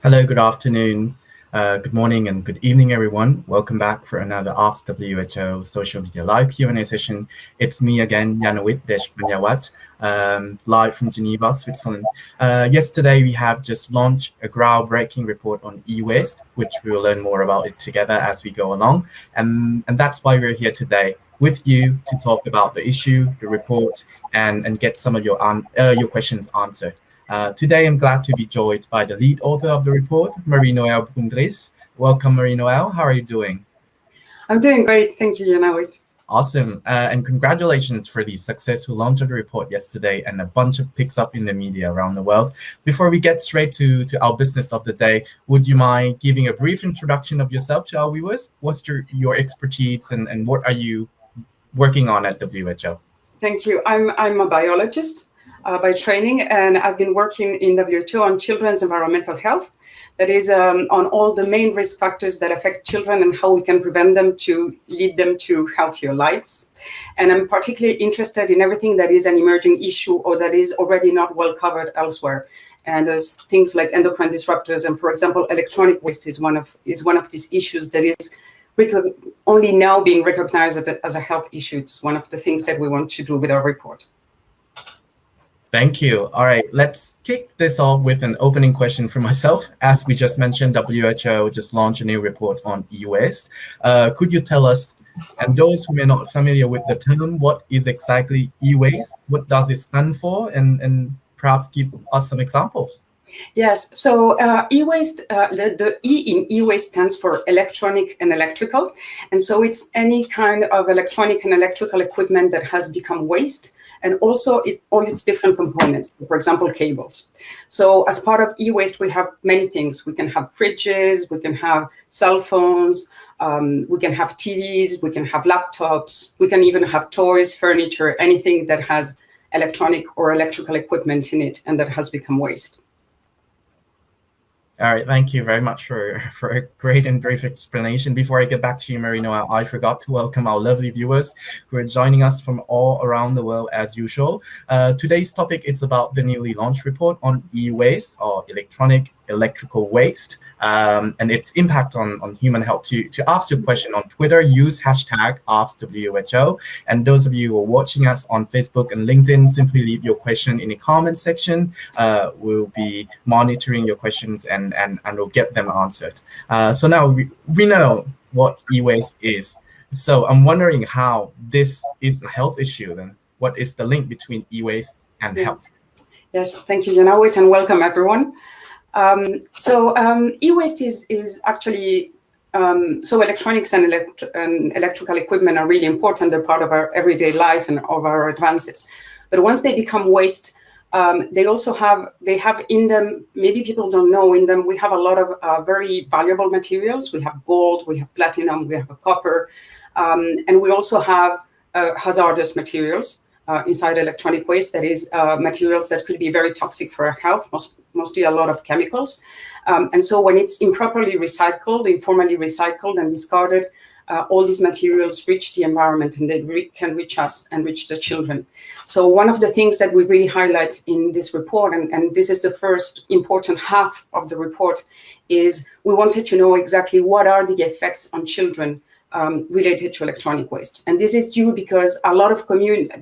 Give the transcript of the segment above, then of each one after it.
Hello, good afternoon, good morning, and good evening, everyone. Welcome back for another Ask WHO Social Media Live Q&A session. It's me again, Yanowit Deshpanyawat, live from Geneva, Switzerland. Yesterday, we have just launched a groundbreaking report on eWaste, which we will learn more about it together as we go along. And that's why we're here today with you to talk about the issue, the report, and get some of your questions answered. Today, I'm glad to be joined by the lead author of the report, Marie-Noëlle Bundris. Welcome, Marie-Noëlle. How are you doing? I'm doing great. Thank you, Yanawit. Awesome. And congratulations for the successful launch of the report yesterday and a bunch of picks up in the media around the world. Before we get straight to our business of the day, would you mind giving a brief introduction of yourself to our viewers? What's your expertise and what are you working on at WHO? Thank you. I'm a biologist by training, and I've been working in WHO on children's environmental health. That is on all the main risk factors that affect children and how we can prevent them to lead them to healthier lives. And I'm particularly interested in everything that is an emerging issue or that is already not well covered elsewhere. And there's things like endocrine disruptors, and for example, electronic waste is one of these issues that is only now being recognized as a health issue. It's one of the things that we want to do with our report. Thank you. All right, let's kick this off with an opening question for myself. As we just mentioned, WHO just launched a new report on eWaste. Could you tell us, and those who may not be familiar with the term, what is exactly eWaste? What does it stand for? And perhaps give us some examples. Yes, so eWaste, the E in eWaste stands for electronic and electrical. And so it's any kind of electronic and electrical equipment that has become waste, and also all its different components, for example, cables. So as part of eWaste, we have many things. We can have fridges, we can have cell phones, we can have TVs, we can have laptops, we can even have toys, furniture, anything that has electronic or electrical equipment in it and that has become waste. All right, thank you very much for a great and brief explanation. Before I get back to you, Marie-Noëlle, I forgot to welcome our lovely viewers who are joining us from all around the world as usual. Today's topic is about the newly launched report on e-waste or electrical waste and its impact on human health. To ask your question on Twitter, use hashtag AskWHO. And those of you who are watching us on Facebook and LinkedIn, simply leave your question in the comment section. We'll be monitoring your questions and we'll get them answered. So now we know what e-waste is. So I'm wondering how this is a health issue then. What is the link between e-waste and health? Yes, thank you, Yanawit, and welcome everyone. E-waste is actually, so electronics and electrical equipment are really important. They're part of our everyday life and of our advances. But once they become waste, they have in them, maybe people don't know, in them we have a lot of very valuable materials. We have gold, we have platinum, we have copper, and we also have hazardous materials inside electronic waste, that is materials that could be very toxic for our health, mostly a lot of chemicals. And so when it's improperly recycled, informally recycled and discarded, all these materials reach the environment and they can reach us and reach the children. So one of the things that we really highlight in this report, and this is the first important half of the report, is we wanted to know exactly what are the effects on children related to electronic waste. And this is due because a lot of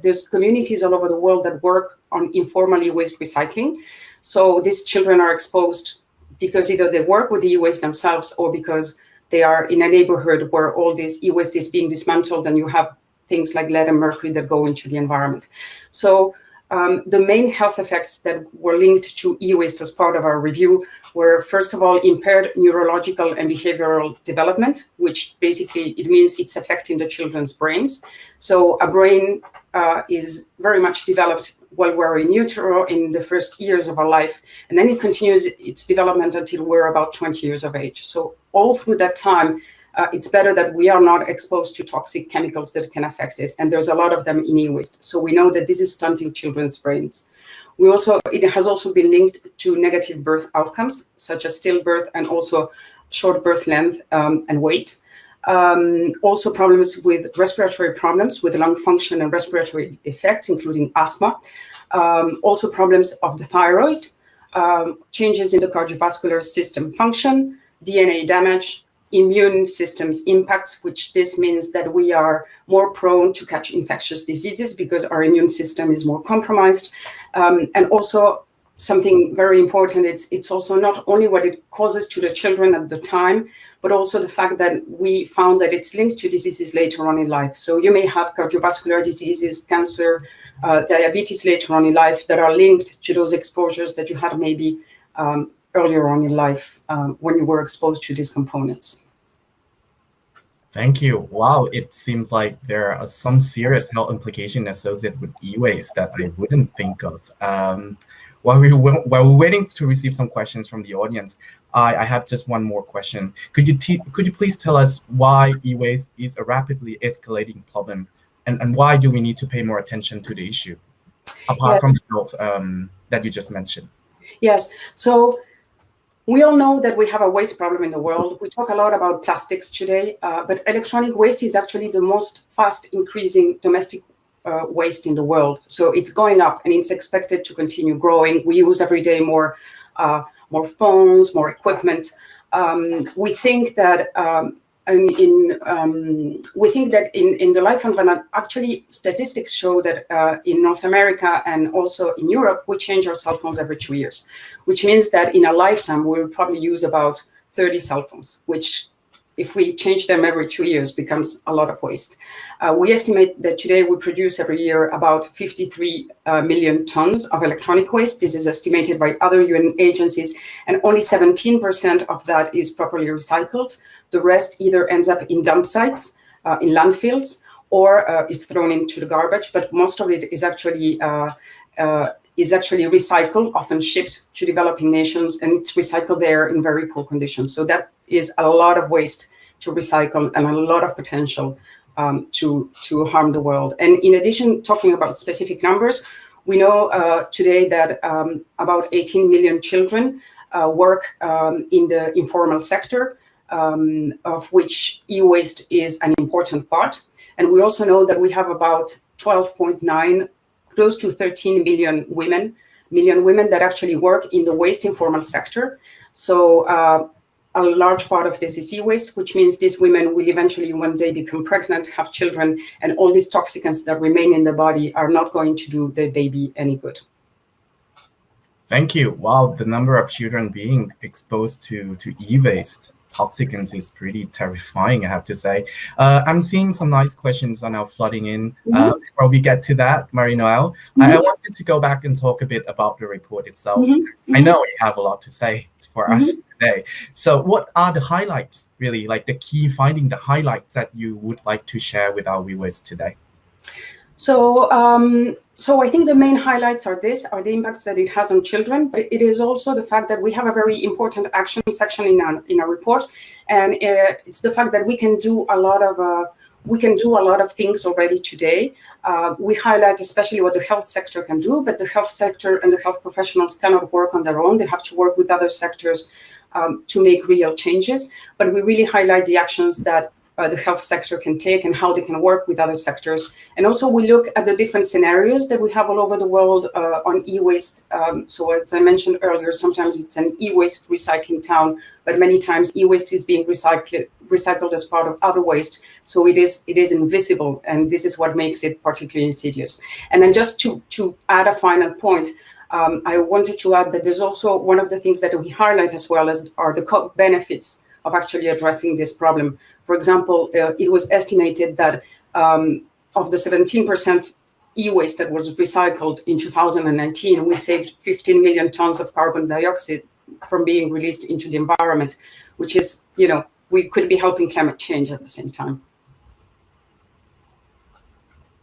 there's communities all over the world that work on informally waste recycling. So these children are exposed because either they work with the e-waste themselves or because they are in a neighborhood where all this e-waste is being dismantled and you have things like lead and mercury that go into the environment. So the main health effects that were linked to e-waste as part of our review were, first of all, impaired neurological and behavioral development, which basically it means it's affecting the children's brains. So a brain is very much developed while we're in utero in the first years of our life, and then it continues its development until we're about 20 years of age. So all through that time, it's better that we are not exposed to toxic chemicals that can affect it. And there's a lot of them in e-waste. So we know that this is stunting children's brains. It has also been linked to negative birth outcomes, such as stillbirth and also short birth length and weight. Also problems with respiratory problems, with lung function and respiratory effects, including asthma. Also problems of the thyroid, changes in the cardiovascular system function, DNA damage, immune systems impacts, which this means that we are more prone to catch infectious diseases because our immune system is more compromised. And also something very important, it's also not only what it causes to the children at the time, but also the fact that we found that it's linked to diseases later on in life. So you may have cardiovascular diseases, cancer, diabetes later on in life that are linked to those exposures that you had maybe earlier on in life when you were exposed to these components. Thank you. Wow, it seems like there are some serious health implications associated with e-waste that I wouldn't think of. While we're waiting to receive some questions from the audience, I have just one more question. Could you please tell us why e-waste is a rapidly escalating problem, and why do we need to pay more attention to the issue, apart from the health that you just mentioned? Yes. So we all know that we have a waste problem in the world. We talk a lot about plastics today, but electronic waste is actually the most fast increasing domestic waste in the world. So it's going up and it's expected to continue growing. We use every day more phones, more equipment. We think that in the life environment, actually statistics show that in North America and also in Europe, we change our cell phones every 2 years, which means that in a lifetime, we'll probably use about 30 cell phones, which if we change them every 2 years becomes a lot of waste. We estimate that today we produce every year about 53 million tons of electronic waste. This is estimated by other UN agencies, and only 17% of that is properly recycled. The rest either ends up in dump sites, in landfills, or is thrown into the garbage, but most of it is actually recycled, often shipped to developing nations, and it's recycled there in very poor conditions. So that is a lot of waste to recycle and a lot of potential to harm the world. And in addition, talking about specific numbers, we know today that about 18 million children work in the informal sector, of which e-waste is an important part. And we also know that we have about 12.9, close to 13 million women that actually work in the waste informal sector. So a large part of this is e-waste, which means these women will eventually one day become pregnant, have children, and all these toxicants that remain in the body are not going to do the baby any good. Thank you. Wow, the number of children being exposed to e-waste toxicants is pretty terrifying, I have to say. I'm seeing some nice questions are now flooding in. Before we get to that, Marie-Noëlle, I wanted to go back and talk a bit about the report itself. I know you have a lot to say for us today. So what are the highlights, really, like the key finding, the highlights that you would like to share with our viewers today? So I think the main highlights are the impacts that it has on children, but it is also the fact that we have a very important action section in our report, and it's the fact that we can do a lot of things already today. We highlight especially what the health sector can do, but the health sector and the health professionals cannot work on their own. They have to work with other sectors to make real changes. But we really highlight the actions that the health sector can take and how they can work with other sectors. And also we look at the different scenarios that we have all over the world on e-waste. So as I mentioned earlier, sometimes it's an e-waste recycling town, but many times e-waste is being recycled as part of other waste. So it is invisible, and this is what makes it particularly insidious. And then just to add a final point, I wanted to add that there's also one of the things that we highlight as well are the benefits of actually addressing this problem. For example, it was estimated that of the 17% e-waste that was recycled in 2019, we saved 15 million tons of carbon dioxide from being released into the environment, which is, we could be helping climate change at the same time.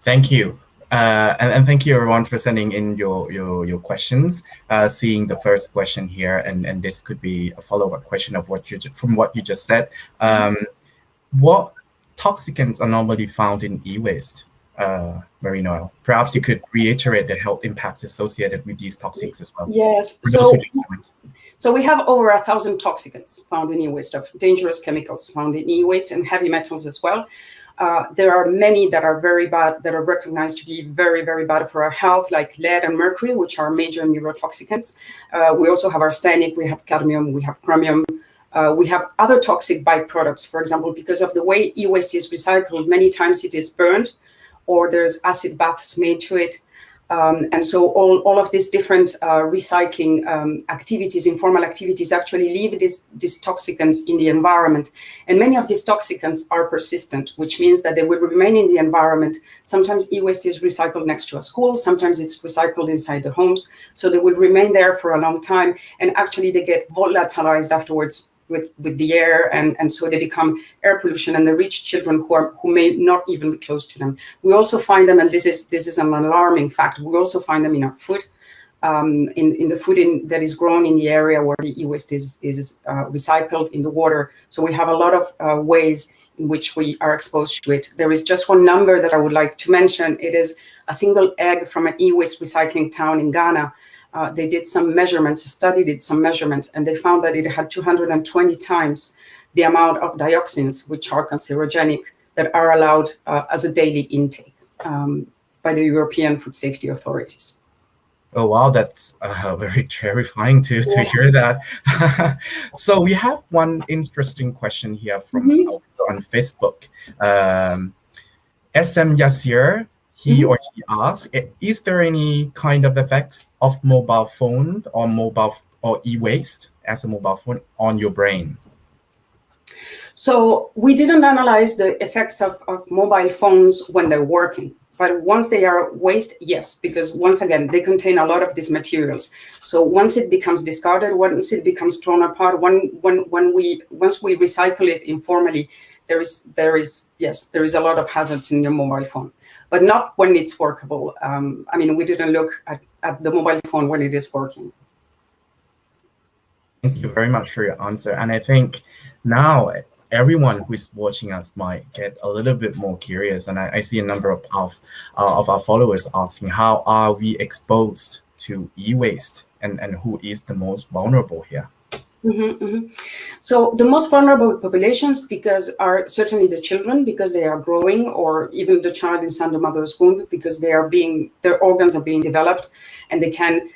Thank you. And thank you everyone for sending in your questions. Seeing the first question here, and this could be a follow-up question of what you just said. What toxicants are normally found in e-waste, Marie-Noëlle? Perhaps you could reiterate the health impacts associated with these toxics as well. Yes. So we have over 1,000 toxicants found in e-waste, of dangerous chemicals found in e-waste, and heavy metals as well. There are many that are very bad, that are recognized to be very, very bad for our health, like lead and mercury, which are major neurotoxicants. We also have arsenic, we have cadmium, we have chromium. We have other toxic byproducts, for example, because of the way e-waste is recycled, many times it is burned or there's acid baths made to it. And so all of these different recycling activities, informal activities, actually leave these toxicants in the environment. And many of these toxicants are persistent, which means that they will remain in the environment. Sometimes e-waste is recycled next to a school, sometimes it's recycled inside the homes. So they will remain there for a long time, and actually they get volatilized afterwards with the air, and so they become air pollution, and they reach children who may not even be close to them. We also find them, and this is an alarming fact, we also find them in our food, in the food that is grown in the area where the e-waste is recycled, in the water. So we have a lot of ways in which we are exposed to it. There is just one number that I would like to mention. It is a single egg from an e-waste recycling town in Ghana. They did some measurements, studied some measurements, and they found that it had 220 times the amount of dioxins, which are cancerogenic, that are allowed as a daily intake by the European Food Safety Authorities. Oh, wow, that's very terrifying to hear that. So we have one interesting question here from on Facebook. SM Yasir, he or she asks, is there any kind of effects of mobile phone or e-waste as a mobile phone on your brain? So we didn't analyze the effects of mobile phones when they're working. But once they are waste, yes, because once again, they contain a lot of these materials. So once it becomes discarded, once it becomes thrown apart, once we recycle it informally, there is a lot of hazards in your mobile phone, but not when it's workable. I mean, we didn't look at the mobile phone when it is working. Thank you very much for your answer. And I think now everyone who is watching us might get a little bit more curious. And I see a number of our followers asking, how are we exposed to e-waste, and who is the most vulnerable here? So the most vulnerable populations are certainly the children, because they are growing, or even the child inside the mother's womb, because their organs are being developed, and they can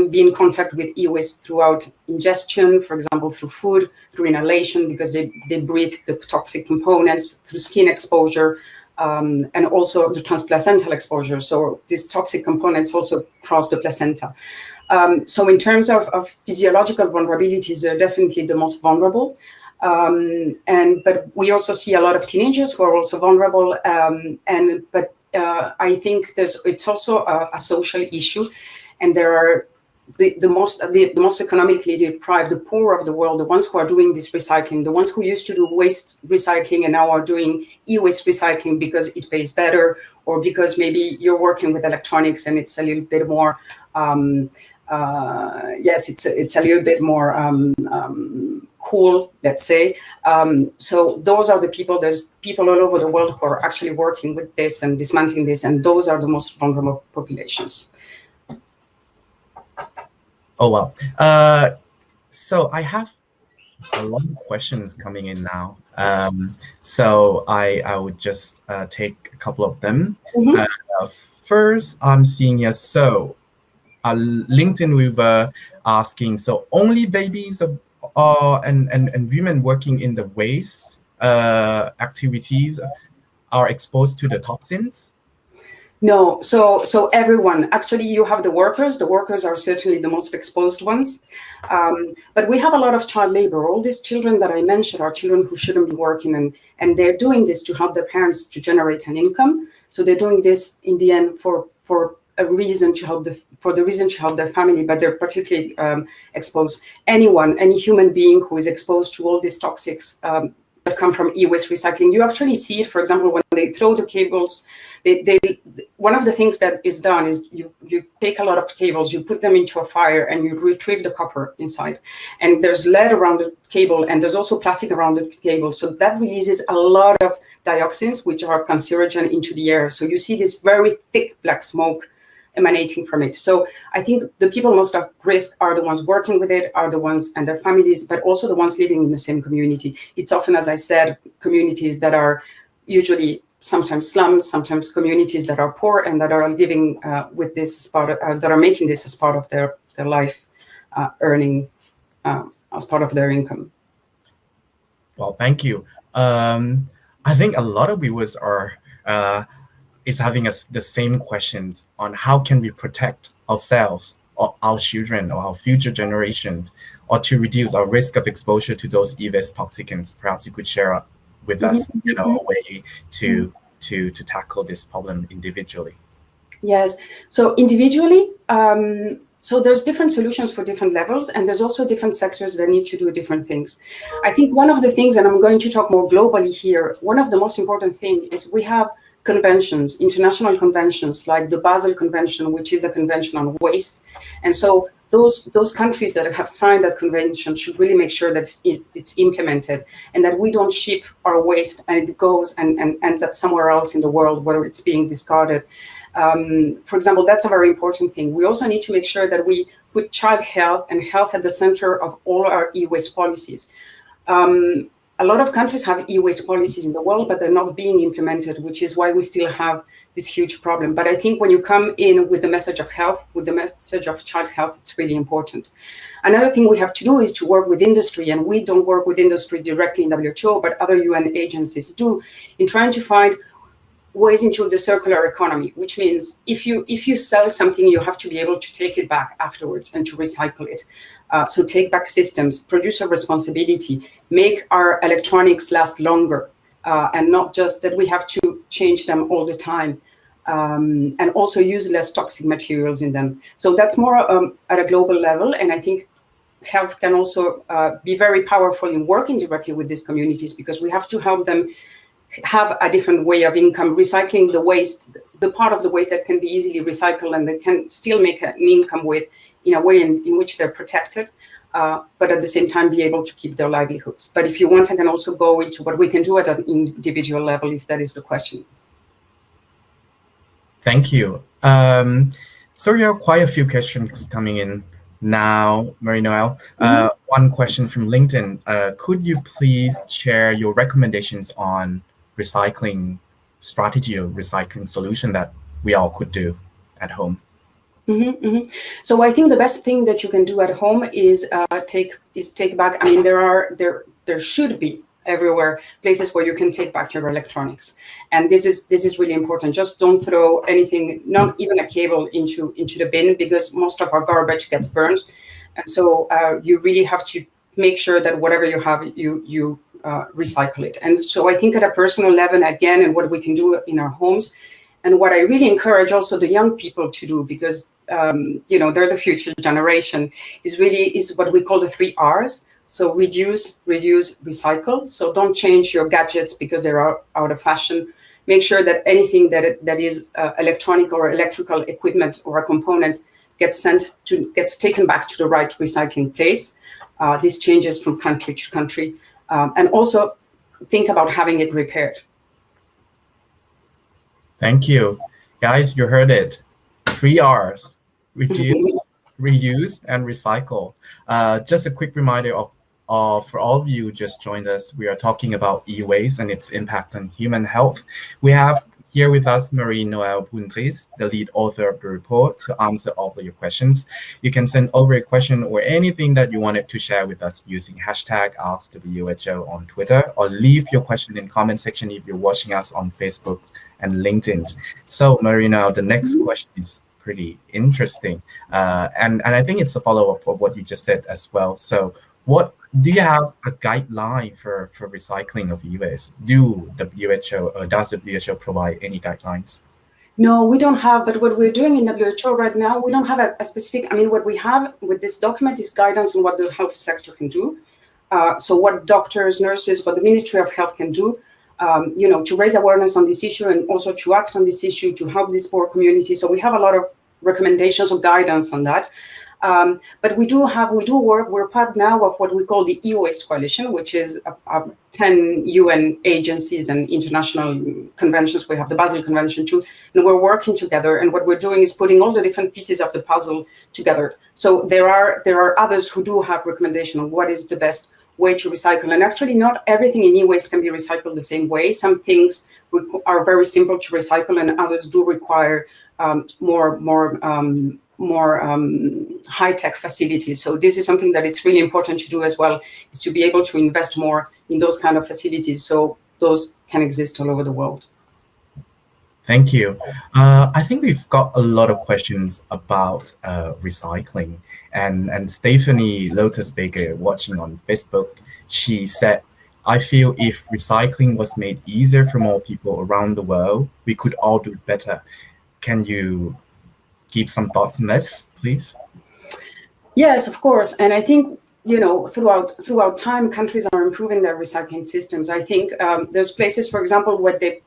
be in contact with e-waste throughout ingestion, for example, through food, through inhalation, because they breathe the toxic components, through skin exposure, and also the transplacental exposure. So these toxic components also cross the placenta. So in terms of physiological vulnerabilities, they're definitely the most vulnerable. But we also see a lot of teenagers who are also vulnerable. But I think it's also a social issue. And there are the most economically deprived, the poor of the world, the ones who are doing this recycling, the ones who used to do waste recycling and now are doing e-waste recycling because it pays better, or because maybe you're working with electronics and it's a little bit more, it's a little bit more cool, let's say. So those are the people. There's people all over the world who are actually working with this and dismantling this, and those are the most vulnerable populations. Oh, wow. So I have a lot of questions coming in now. So I would just take a couple of them. First, I'm seeing here, so LinkedIn, we were asking, so only babies and women working in the waste activities are exposed to the toxins? No, so everyone. Actually, you have the workers. The workers are certainly the most exposed ones. But we have a lot of child labor. All these children that I mentioned are children who shouldn't be working, and they're doing this to help their parents to generate an income. So they're doing this in the end for a reason to help their family, but they're particularly exposed. Any human being who is exposed to all these toxics that come from e-waste recycling, you actually see it. For example, when they throw the cables, one of the things that is done is you take a lot of cables, you put them into a fire, and you retrieve the copper inside. And there's lead around the cable, and there's also plastic around the cable. So that releases a lot of dioxins, which are cancerogen, into the air. So you see this very thick black smoke emanating from it. So I think the people most at risk are the ones working with it, are the ones and their families, but also the ones living in the same community. It's often, as I said, communities that are usually sometimes slums, sometimes communities that are poor and that are living with this as part of, that are making this as part of their life earning, as part of their income. Well, thank you. I think a lot of viewers are is having the same questions on how can we protect ourselves or our children or our future generation, or to reduce our risk of exposure to those eWaste toxicants. Perhaps you could share with us, a way to tackle this problem individually. Yes. So individually, so there's different solutions for different levels, and there's also different sectors that need to do different things. I think one of the things, and I'm going to talk more globally here, one of the most important things is we have conventions, international conventions, like the Basel Convention, which is a convention on waste. And so those countries that have signed that convention should really make sure that it's implemented, and that we don't ship our waste and it goes and ends up somewhere else in the world where it's being discarded. For example, that's a very important thing. We also need to make sure that we put child health and health at the center of all our e-waste policies. A lot of countries have e-waste policies in the world, but they're not being implemented, which is why we still have this huge problem. But I think when you come in with the message of health, with the message of child health, it's really important. Another thing we have to do is to work with industry, and we don't work with industry directly in WHO, but other UN agencies do, in trying to find ways into the circular economy, which means if you sell something, you have to be able to take it back afterwards and to recycle it. So take back systems, producer responsibility, make our electronics last longer, and not just that we have to change them all the time, and also use less toxic materials in them. So that's more at a global level, and I think health can also be very powerful in working directly with these communities, because we have to help them have a different way of income, recycling the waste, the part of the waste that can be easily recycled and they can still make an income with, in a way in which they're protected, but at the same time be able to keep their livelihoods. But if you want, I can also go into what we can do at an individual level, if that is the question. Thank you. So there are quite a few questions coming in now, Marie-Noëlle. One question from LinkedIn. Could you please share your recommendations on recycling strategy or recycling solution that we all could do at home? So I think the best thing that you can do at home is take back. I mean, there should be everywhere places where you can take back your electronics, and this is really important. Just don't throw anything, not even a cable, into the bin, because most of our garbage gets burned, and so you really have to make sure that whatever you have, you recycle it. And so I think at a personal level, again, and what we can do in our homes, and what I really encourage also the young people to do, because they're the future generation, is what we call the 3 R's. So reduce, reuse, recycle. So don't change your gadgets because they're out of fashion. Make sure that anything that is electronic or electrical equipment or a component gets taken back to the right recycling place. This changes from country to country. And also think about having it repaired. Thank you. Guys, you heard it. 3 R's, reduce, reuse, and recycle. Just a quick reminder for all of you who just joined us, we are talking about e-waste and its impact on human health. We have here with us Marie-Noëlle Boundries, the lead author of the report, to answer all of your questions. You can send over a question or anything that you wanted to share with us using hashtag AskWHO on Twitter, or leave your question in the comment section if you're watching us on Facebook and LinkedIn. So Marie-Noëlle, the next question is pretty interesting. And I think it's a follow-up of what you just said as well. So what do you have a guideline for recycling of e-waste? Does WHO provide any guidelines? No, we don't have, but what we're doing in WHO right now, we don't have a specific, I mean, what we have with this document is guidance on what the health sector can do. So what doctors, nurses, what the Ministry of Health can do, to raise awareness on this issue and also to act on this issue to help this poor community. So we have a lot of recommendations or guidance on that. But we do work, we're part now of what we call the eWaste Coalition, which is 10 UN agencies and international conventions. We have the Basel Convention too, and we're working together. And what we're doing is putting all the different pieces of the puzzle together. So there are others who do have recommendation on what is the best way to recycle. And actually, not everything in e-waste can be recycled the same way. Some things are very simple to recycle, and others do require more high-tech facilities. So this is something that it's really important to do as well, is to be able to invest more in those kind of facilities so those can exist all over the world. Thank you. I think we've got a lot of questions about recycling. And Stephanie Lotus Baker, watching on Facebook, she said, I feel if recycling was made easier for more people around the world, we could all do better. Can you give some thoughts on this, please? Yes, of course. And I think, you know, throughout time, countries are improving their recycling systems. I think there's places, for example, where they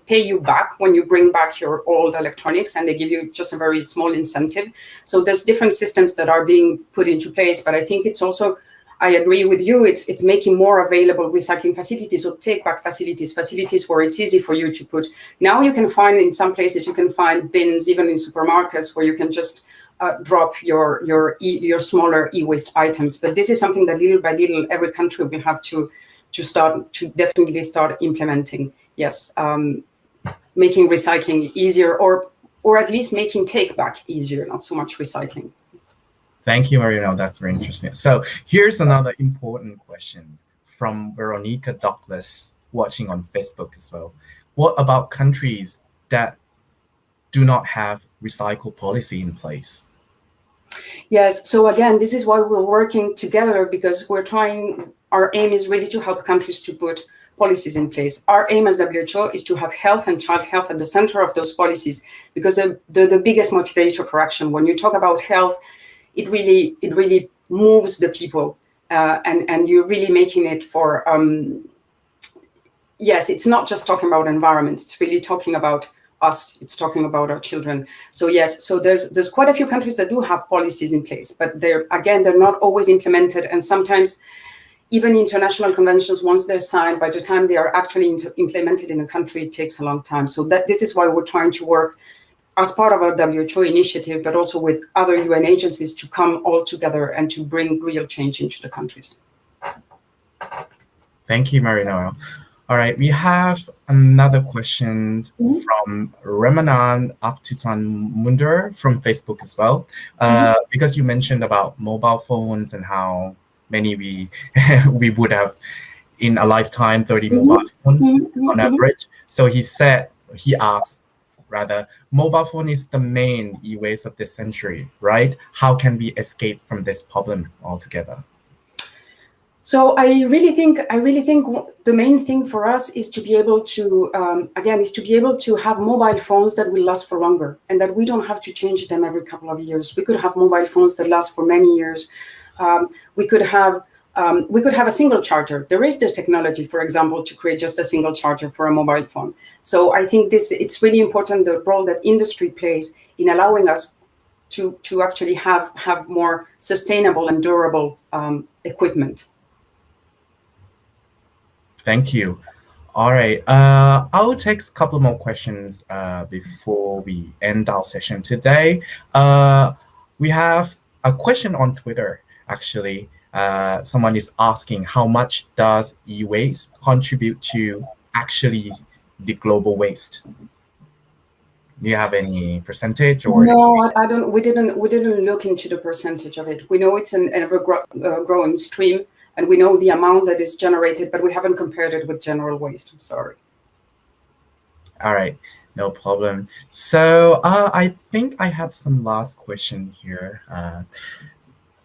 pay you back when you bring back your old electronics, and they give you just a very small incentive. So there's different systems that are being put into place. But I think it's also, I agree with you, it's making more available recycling facilities or take-back facilities where it's easy for you to put. Now you can find, in some places, you can find bins, even in supermarkets, where you can just drop your smaller e-waste items. But this is something that little by little, every country will have to definitely start implementing. Yes, making recycling easier, or at least making take-back easier, not so much recycling. Thank you, Marino. That's very interesting. So here's another important question from Veronica Douglas, watching on Facebook as well. What about countries that do not have recycle policy in place? Yes. So again, this is why we're working together, because our aim is really to help countries to put policies in place. Our aim as WHO is to have health and child health at the center of those policies, because they're the biggest motivator for action. When you talk about health, it really moves the people, and you're really making it for, yes, it's not just talking about environment, it's really talking about us, it's talking about our children. So yes, so there's quite a few countries that do have policies in place, but they're not always implemented, and sometimes even international conventions, once they're signed, by the time they are actually implemented in a country, it takes a long time. So this is why we're trying to work as part of our WHO initiative, but also with other UN agencies, to come all together and to bring real change into the countries. Thank you, Marino. All right, we have another question from Ramanan Aptutan Munder from Facebook as well. Because you mentioned about mobile phones and how many we would have in a lifetime, 30 mobile phones on average. So he asked, mobile phone is the main e-waste of this century, right? How can we escape from this problem altogether? So I really think the main thing for us is to be able to, have mobile phones that will last for longer, and that we don't have to change them every couple of years. We could have mobile phones that last for many years. We could have a single charger. There is the technology, for example, to create just a single charger for a mobile phone. So I think it's really important, the role that industry plays in allowing us to actually have more sustainable and durable equipment. Thank you. All right, I'll take a couple more questions before we end our session today. We have a question on Twitter, actually. Someone is asking, how much does e-waste contribute to actually the global waste? Do you have any percentage? Or no, I don't. We didn't look into the percentage of it. We know it's an ever-growing stream, and we know the amount that is generated, but we haven't compared it with general waste. I'm sorry. All right, no problem. So I think I have some last question here.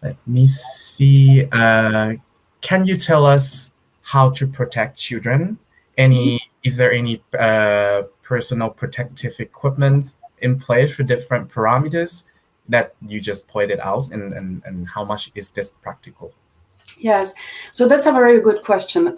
Let me see. Can you tell us how to protect children? Is there any personal protective equipment in place for different parameters that you just pointed out, and how much is this practical? Yes, so that's a very good question.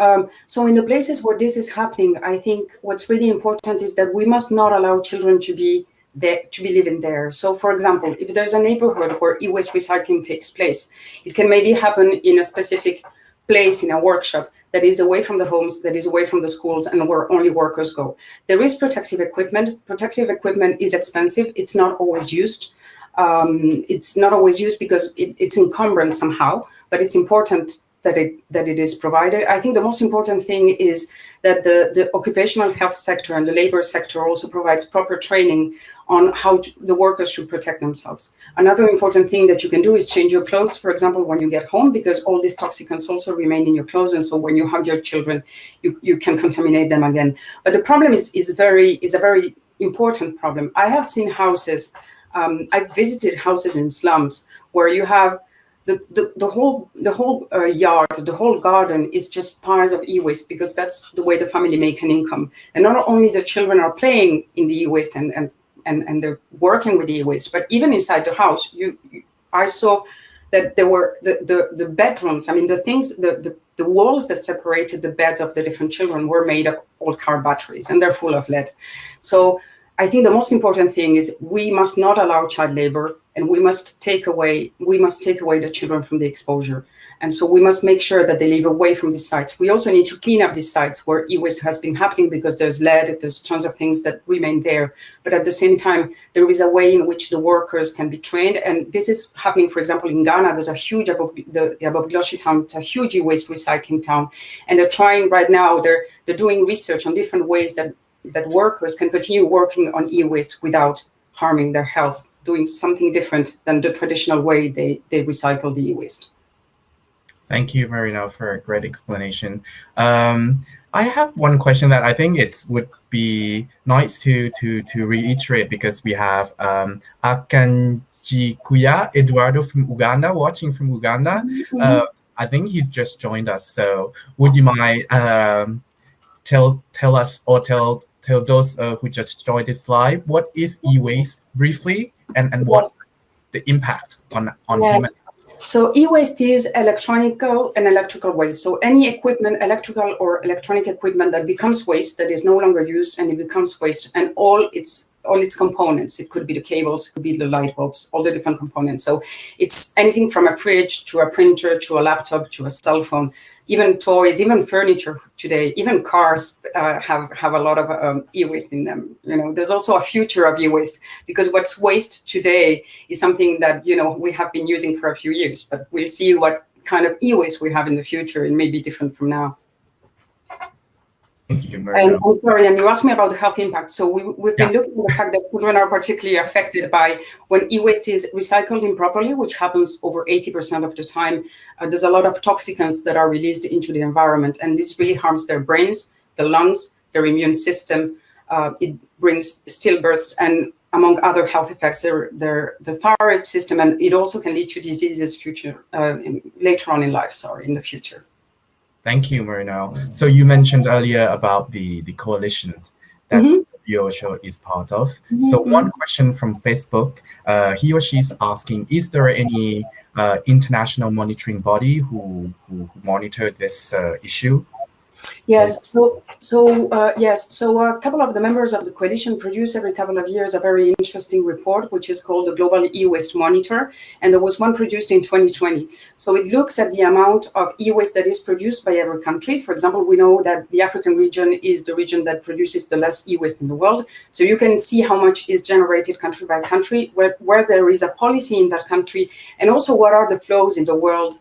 So in the places where this is happening, I think what's really important is that we must not allow children to be living there. So for example, if there's a neighborhood where e-waste recycling takes place, it can maybe happen in a specific place, in a workshop that is away from the homes, that is away from the schools, and where only workers go. There is protective equipment. Protective equipment is expensive. It's not always used. It's not always used because it's encumbrant somehow, but it's important that it is provided. I think the most important thing is that the occupational health sector and the labor sector also provides proper training on how the workers should protect themselves. Another important thing that you can do is change your clothes, for example, when you get home, because all these toxicants also remain in your clothes, and so when you hug your children, you can contaminate them again. But the problem is a very important problem. I have seen houses, I've visited houses in slums where you have the whole yard, the whole garden is just piles of e-waste, because that's the way the family make an income. And not only the children are playing in the e-waste and they're working with the e-waste, but even inside the house, I saw that there were the bedrooms. I mean, the walls that separated the beds of the different children were made of old car batteries, and they're full of lead. So I think the most important thing is we must not allow child labor, and we must take away the children from the exposure. And so we must make sure that they live away from these sites. We also need to clean up these sites where e-waste has been happening, because there's lead, there's tons of things that remain there. But at the same time, there is a way in which the workers can be trained. And this is happening, for example, in Ghana. There's a huge, the Abogloshi town, it's a huge e-waste recycling town. And they're trying right now, they're doing research on different ways that workers can continue working on e-waste without harming their health, doing something different than the traditional way they recycle the e-waste. Thank you, Marina, for a great explanation. I have one question that I think it would be nice to reiterate, because we have Akanjikuya Eduardo from Uganda, watching from Uganda. Mm-hmm. I think he's just joined us. So would you mind tell us, or tell those who just joined this live, what is e-waste briefly, and what's the impact on human? So e-waste is electronical and electrical waste. So any equipment, electrical or electronic equipment that becomes waste, that is no longer used, and it becomes waste, and all its components. It could be the cables, it could be the light bulbs, all the different components. So it's anything from a fridge to a printer to a laptop to a cell phone, even toys, even furniture today, even cars have a lot of e-waste in them. You know, there's also a future of e-waste, because what's waste today is something that, you know, we have been using for a few years, but we'll see what kind of e-waste we have in the future. It may be different from now. Thank you, Maria. And I'm sorry, and you asked me about the health impact. So we've been looking at the fact that children are particularly affected by when e-waste is recycled improperly, which happens over 80% of the time. There's a lot of toxicants that are released into the environment, and this really harms their brains, the lungs, their immune system. It brings stillbirths, and among other health effects, the thyroid system, and it also can lead to diseases later on in life, in the future. Thank you, Marina. So you mentioned earlier about the coalition that your show is part of. So one question from Facebook, he or she is asking, is there any international monitoring body who monitor this issue? Yes. So a couple of the members of the coalition produce every couple of years a very interesting report, which is called the Global E-Waste Monitor, and there was one produced in 2020. So it looks at the amount of e-waste that is produced by every country. For example, we know that the African region is the region that produces the less e-waste in the world. So you can see how much is generated country by country, where there is a policy in that country, and also what are the flows in the world.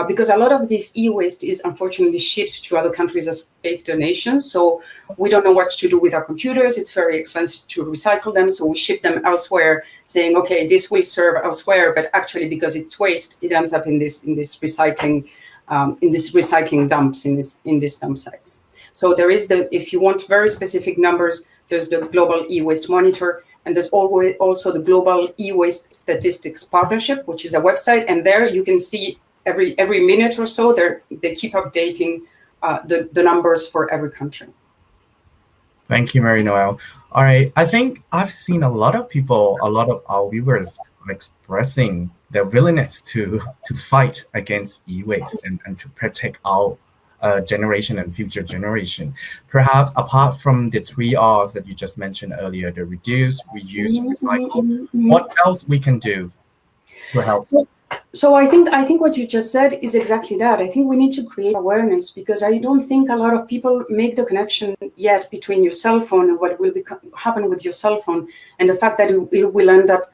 Because a lot of this e-waste is unfortunately shipped to other countries as fake donations. So we don't know what to do with our computers. It's very expensive to recycle them. So we ship them elsewhere, saying, okay, this will serve elsewhere. But actually, because it's waste, it ends up in this recycling dumps, in these dump sites. So there is if you want very specific numbers, there's the Global E-Waste Monitor. And there's also the Global E-Waste Statistics Partnership, which is a website. And there you can see every minute or so, they keep updating the numbers for every country. Thank you, Marie-Noelle. All right, I think I've seen a lot of people, a lot of our viewers expressing their willingness to fight against e-waste and to protect our generation and future generation. Perhaps apart from the 3 R's that you just mentioned earlier, the reduce, reuse, recycle, what else we can do to help? So I think what you just said is exactly that. I think we need to create awareness, because I don't think a lot of people make the connection yet between your cell phone and what will happen with your cell phone, and the fact that it will end up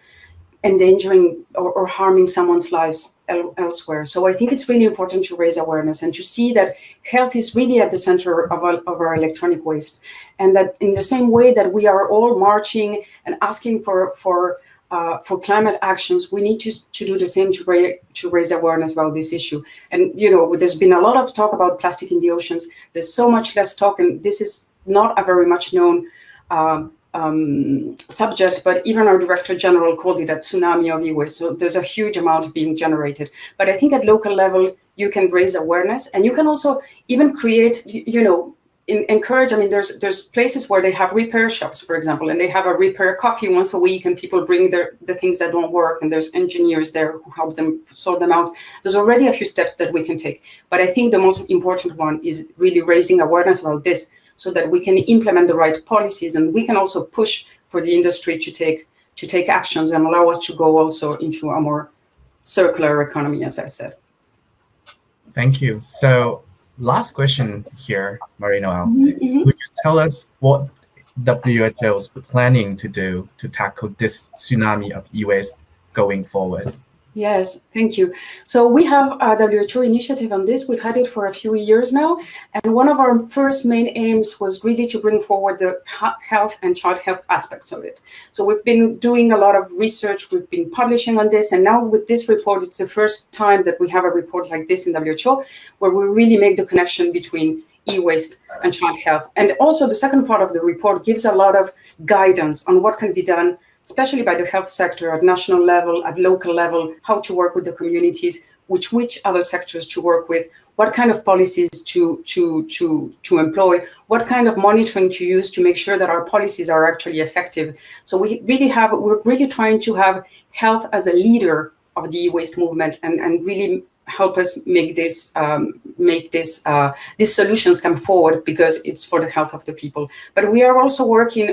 endangering or harming someone's lives elsewhere. So I think it's really important to raise awareness and to see that health is really at the center of our electronic waste, and that in the same way that we are all marching and asking for climate actions, we need to do the same to raise awareness about this issue. And there's been a lot of talk about plastic in the oceans. There's so much less talk, and this is not a very much known subject, but even our Director General called it a tsunami of eWaste. So there's a huge amount being generated. But I think at local level, you can raise awareness, and you can also even create, encourage. I mean, there's places where they have repair shops, for example, and they have a repair coffee once a week, and people bring the things that don't work, and there's engineers there who help them sort them out. There's already a few steps that we can take. But I think the most important one is really raising awareness about this, so that we can implement the right policies, and we can also push for the industry to take actions and allow us to go also into a more circular economy, as I said. Thank you. So last question here, Marie-Noëlle. Mm-hmm. Would you tell us what WHO is planning to do to tackle this tsunami of e-waste going forward? Yes, thank you. So we have a WHO initiative on this. We've had it for a few years now. And one of our first main aims was really to bring forward the health and child health aspects of it. So we've been doing a lot of research. We've been publishing on this. And now with this report, it's the first time that we have a report like this in WHO, where we really make the connection between e-waste and child health. And also the second part of the report gives a lot of guidance on what can be done, especially by the health sector at national level, at local level, how to work with the communities, which other sectors to work with, what kind of policies to employ, what kind of monitoring to use to make sure that our policies are actually effective. So we're really trying to have health as a leader of the e-waste movement and really help us make these solutions come forward, because it's for the health of the people. But we are also working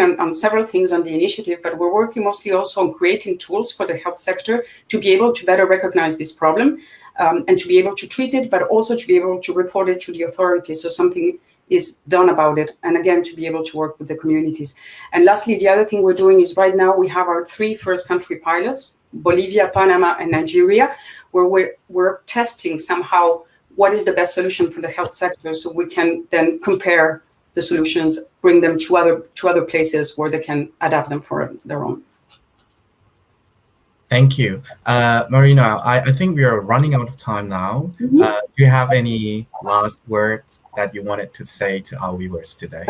on several things on the initiative, but we're working mostly also on creating tools for the health sector to be able to better recognize this problem and to be able to treat it, but also to be able to report it to the authorities so something is done about it, and again, to be able to work with the communities. And lastly, the other thing we're doing is right now we have our 3 first country pilots, Bolivia, Panama, and Nigeria, where we're testing somehow what is the best solution for the health sector, so we can then compare the solutions, bring them to other places where they can adapt them for their own. Thank you. Marie-Noëlle, I think we are running out of time now. Mm-hmm. Do you have any last words that you wanted to say to our viewers today?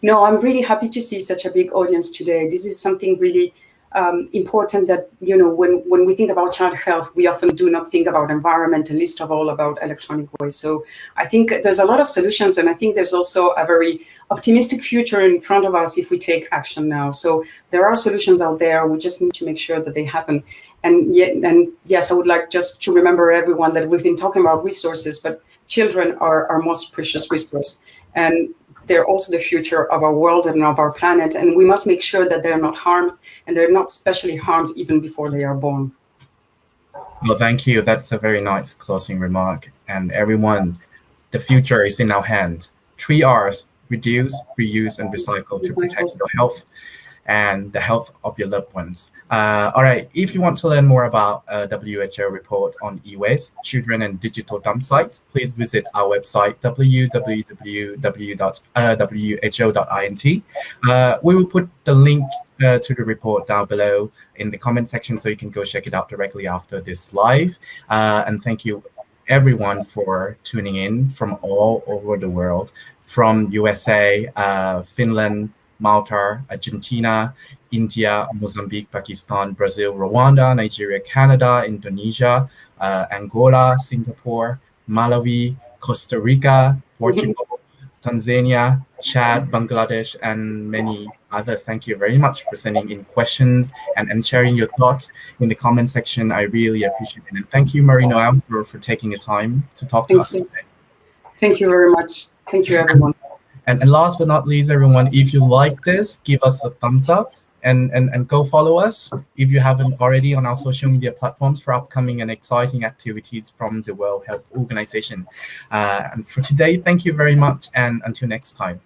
No, I'm really happy to see such a big audience today. This is something really important that, when we think about child health, we often do not think about environment and least of all about electronic waste. So I think there's a lot of solutions, and I think there's also a very optimistic future in front of us if we take action now. So there are solutions out there. We just need to make sure that they happen. And yes, I would like just to remember everyone that we've been talking about resources, but children are our most precious resource. And they're also the future of our world and of our planet, and we must make sure that they're not harmed, and they're not specially harmed even before they are born. Well, thank you. That's a very nice closing remark. And everyone, the future is in our hand. 3 R's: reduce, reuse, and recycle to protect your health and the health of your loved ones. All right, if you want to learn more about WHO report on e-waste, children and digital dump sites, please visit our website, www.who.int. We will put the link to the report down below in the comment section, so you can go check it out directly after this live. And thank you everyone for tuning in from all over the world, from USA, Finland, Malta, Argentina, India, Mozambique, Pakistan, Brazil, Rwanda, Nigeria, Canada, Indonesia, Angola, Singapore, Malawi, Costa Rica, Portugal, Tanzania, Chad, Bangladesh, and many others. Thank you very much for sending in questions and sharing your thoughts in the comment section. I really appreciate it. And thank you, Marie-Noëlle, for taking the time to talk to us today. Thank you very much. Thank you, everyone. And last but not least, everyone, if you like this, give us a thumbs up and go follow us if you haven't already on our social media platforms for upcoming and exciting activities from the World Health Organization. And for today, thank you very much, and until next time.